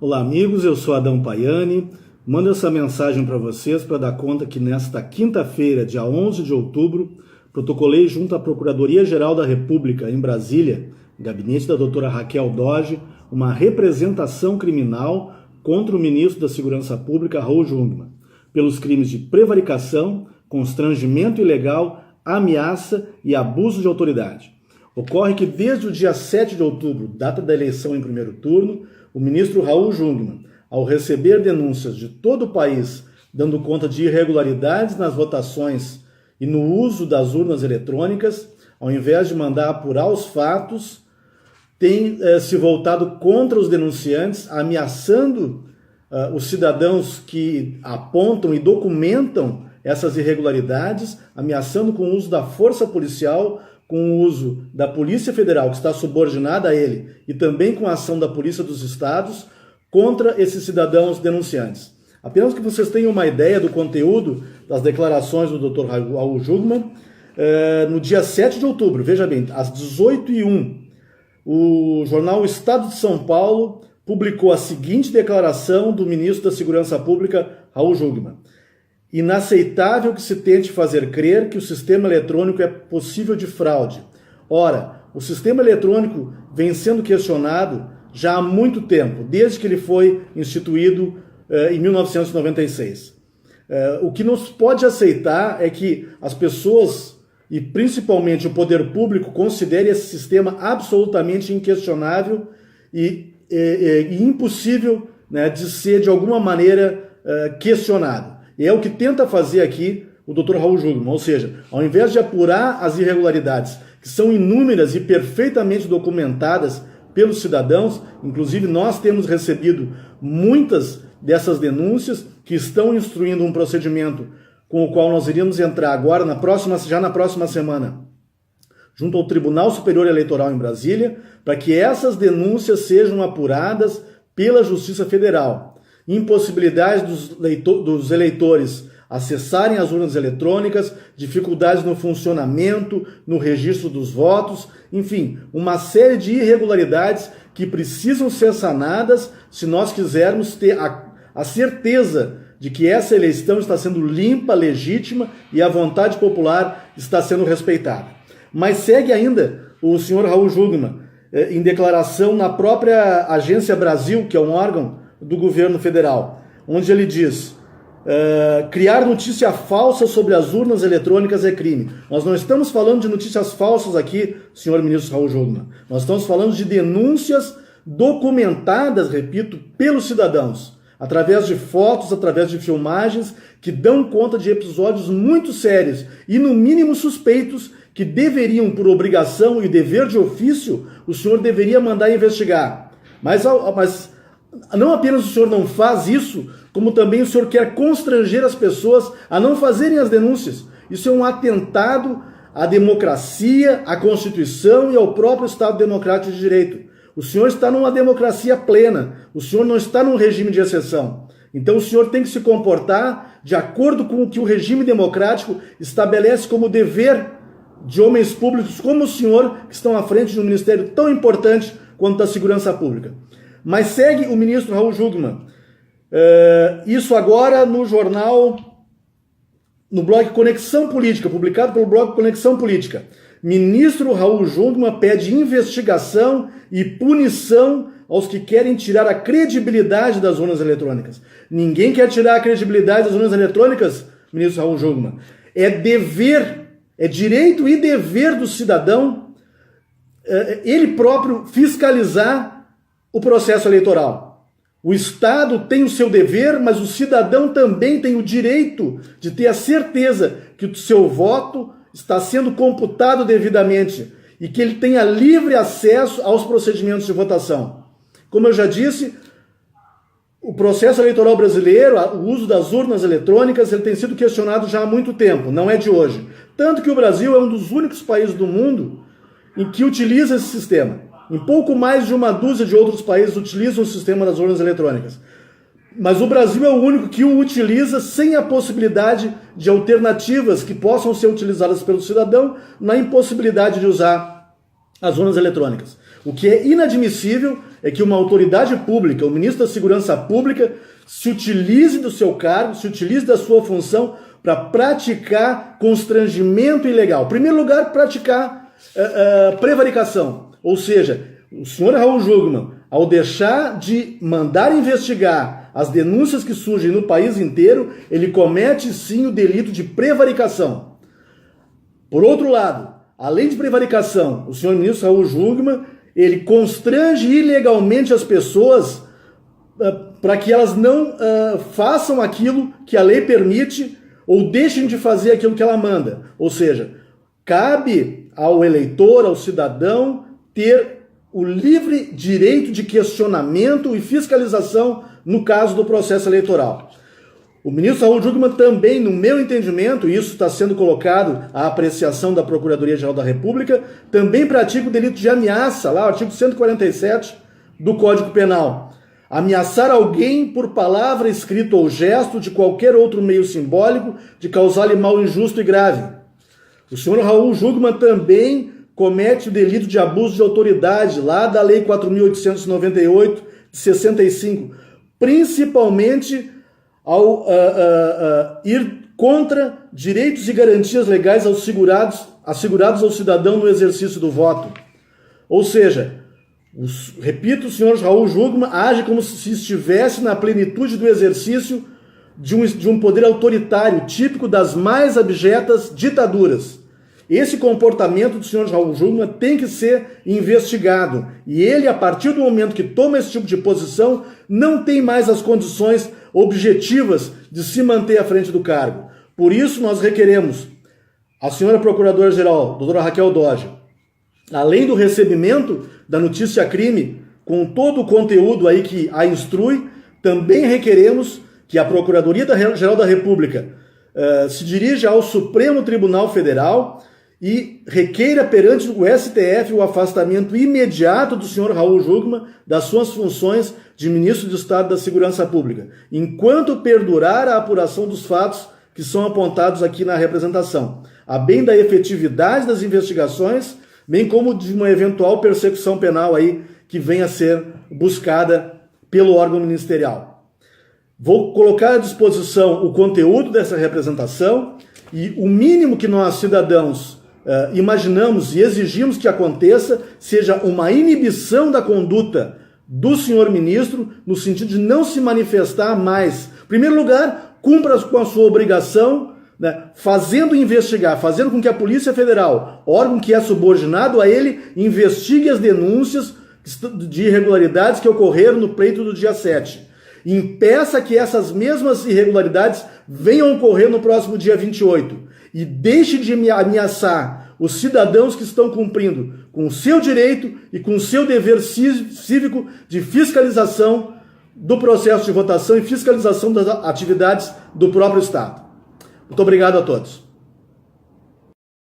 Olá amigos, eu sou Adão Paiani, mando essa mensagem para vocês para dar conta que nesta quinta-feira, dia 11 de outubro, protocolei junto à Procuradoria-Geral da República em Brasília, gabinete da doutora Raquel Dodge, uma representação criminal contra o ministro da Segurança Pública, Raul Jungmann, pelos crimes de prevaricação, constrangimento ilegal, ameaça e abuso de autoridade. Ocorre que desde o dia 7 de outubro, data da eleição em primeiro turno, o ministro Raul Jungmann, ao receber denúncias de todo o país dando conta de irregularidades nas votações e no uso das urnas eletrônicas, ao invés de mandar apurar os fatos, tem se voltado contra os denunciantes, ameaçando os cidadãos que apontam e documentam essas irregularidades, ameaçando com o uso da força policial, com o uso da Polícia Federal, que está subordinada a ele, e também com a ação da Polícia dos Estados, contra esses cidadãos denunciantes. Apenas que vocês tenham uma ideia do conteúdo das declarações do Dr. Raul Jungmann, no dia 7 de outubro, veja bem, às 18h01, o jornal Estado de São Paulo publicou a seguinte declaração do ministro da Segurança Pública, Raul Jungmann. Inaceitável que se tente fazer crer que o sistema eletrônico é possível de fraude. Ora, o sistema eletrônico vem sendo questionado já há muito tempo, desde que ele foi instituído em 1996. O que não se pode aceitar é que as pessoas, e principalmente o poder público, considere esse sistema absolutamente inquestionável e impossível, né, de ser de alguma maneira questionado. E é o que tenta fazer aqui o Dr. Raul Jungmann, ou seja, ao invés de apurar as irregularidades, que são inúmeras e perfeitamente documentadas pelos cidadãos, inclusive nós temos recebido muitas dessas denúncias que estão instruindo um procedimento com o qual nós iríamos entrar agora, já na próxima semana, junto ao Tribunal Superior Eleitoral em Brasília, para que essas denúncias sejam apuradas pela Justiça Federal. Impossibilidade dos eleitores acessarem as urnas eletrônicas, dificuldades no funcionamento, no registro dos votos, enfim, uma série de irregularidades que precisam ser sanadas se nós quisermos ter a certeza de que essa eleição está sendo limpa, legítima e a vontade popular está sendo respeitada. Mas segue ainda o senhor Raul Jungmann em declaração na própria Agência Brasil, que é um órgão do governo federal, onde ele diz: criar notícia falsa sobre as urnas eletrônicas é crime. Nós não estamos falando de notícias falsas aqui, senhor ministro Raul Jungmann. Nós estamos falando de denúncias documentadas, repito, pelos cidadãos, através de fotos, através de filmagens, que dão conta de episódios muito sérios e, no mínimo, suspeitos, que deveriam, por obrigação e dever de ofício, o senhor deveria mandar investigar. Mas não apenas o senhor não faz isso, como também o senhor quer constranger as pessoas a não fazerem as denúncias. Isso é um atentado à democracia, à Constituição e ao próprio Estado Democrático de Direito. O senhor está numa democracia plena, o senhor não está num regime de exceção. Então o senhor tem que se comportar de acordo com o que o regime democrático estabelece como dever de homens públicos como o senhor, que estão à frente de um ministério tão importante quanto da Segurança Pública. Mas segue o ministro Raul Jungmann. Isso agora no jornal, no blog Conexão Política, publicado pelo blog Conexão Política. Ministro Raul Jungmann pede investigação e punição aos que querem tirar a credibilidade das urnas eletrônicas. Ninguém quer tirar a credibilidade das urnas eletrônicas, ministro Raul Jungmann. É dever, é direito e dever do cidadão ele próprio fiscalizar o processo eleitoral. O Estado tem o seu dever, mas o cidadão também tem o direito de ter a certeza que o seu voto está sendo computado devidamente e que ele tenha livre acesso aos procedimentos de votação. Como eu já disse, o processo eleitoral brasileiro, o uso das urnas eletrônicas, ele tem sido questionado já há muito tempo, não é de hoje. Tanto que o Brasil é um dos únicos países do mundo em que utiliza esse sistema. Em pouco mais de uma dúzia de outros países utilizam o sistema das urnas eletrônicas. Mas o Brasil é o único que o utiliza sem a possibilidade de alternativas que possam ser utilizadas pelo cidadão na impossibilidade de usar as urnas eletrônicas. O que é inadmissível é que uma autoridade pública, o ministro da Segurança Pública, se utilize do seu cargo, se utilize da sua função para praticar constrangimento ilegal. Em primeiro lugar, praticar prevaricação. Ou seja, o senhor Raul Jungmann, ao deixar de mandar investigar as denúncias que surgem no país inteiro, ele comete sim o delito de prevaricação. Por outro lado, além de prevaricação, o senhor ministro Raul Jungmann, ele constrange ilegalmente as pessoas para que elas não façam aquilo que a lei permite ou deixem de fazer aquilo que ela manda. Ou seja, cabe ao eleitor, ao cidadão, ter o livre direito de questionamento e fiscalização no caso do processo eleitoral. O ministro Raul Jungmann também, no meu entendimento, e isso está sendo colocado à apreciação da Procuradoria-Geral da República, também pratica o delito de ameaça, lá o artigo 147 do Código Penal. Ameaçar alguém por palavra, escrito ou gesto de qualquer outro meio simbólico de causar-lhe mal injusto e grave. O senhor Raul Jungmann também comete o delito de abuso de autoridade, lá da Lei 4.898, de 65, principalmente ao ir contra direitos e garantias legais assegurados ao cidadão no exercício do voto. Ou seja, repito, o senhor Raul Jungmann age como se estivesse na plenitude do exercício de um poder autoritário, típico das mais abjetas ditaduras. Esse comportamento do senhor Raul Jungmann tem que ser investigado. E ele, a partir do momento que toma esse tipo de posição, não tem mais as condições objetivas de se manter à frente do cargo. Por isso, nós requeremos a senhora Procuradora-Geral, doutora Raquel Doge, além do recebimento da notícia-crime, com todo o conteúdo aí que a instrui, também requeremos que a Procuradoria-Geral da República se dirija ao Supremo Tribunal Federal e requeira perante o STF o afastamento imediato do senhor Raul Jungmann das suas funções de ministro de Estado da Segurança Pública, enquanto perdurar a apuração dos fatos que são apontados aqui na representação, a bem da efetividade das investigações, bem como de uma eventual persecução penal aí que venha a ser buscada pelo órgão ministerial. Vou colocar à disposição o conteúdo dessa representação e o mínimo que nós, cidadãos, imaginamos e exigimos que aconteça seja uma inibição da conduta do senhor ministro, no sentido de não se manifestar mais. Em primeiro lugar, cumpra com a sua obrigação, né, fazendo investigar, fazendo com que a Polícia Federal, órgão que é subordinado a ele, investigue as denúncias de irregularidades que ocorreram no pleito do dia 7. Impeça que essas mesmas irregularidades venham a ocorrer no próximo dia 28. E deixe de ameaçar os cidadãos que estão cumprindo com o seu direito e com o seu dever cívico de fiscalização do processo de votação e fiscalização das atividades do próprio Estado. Muito obrigado a todos.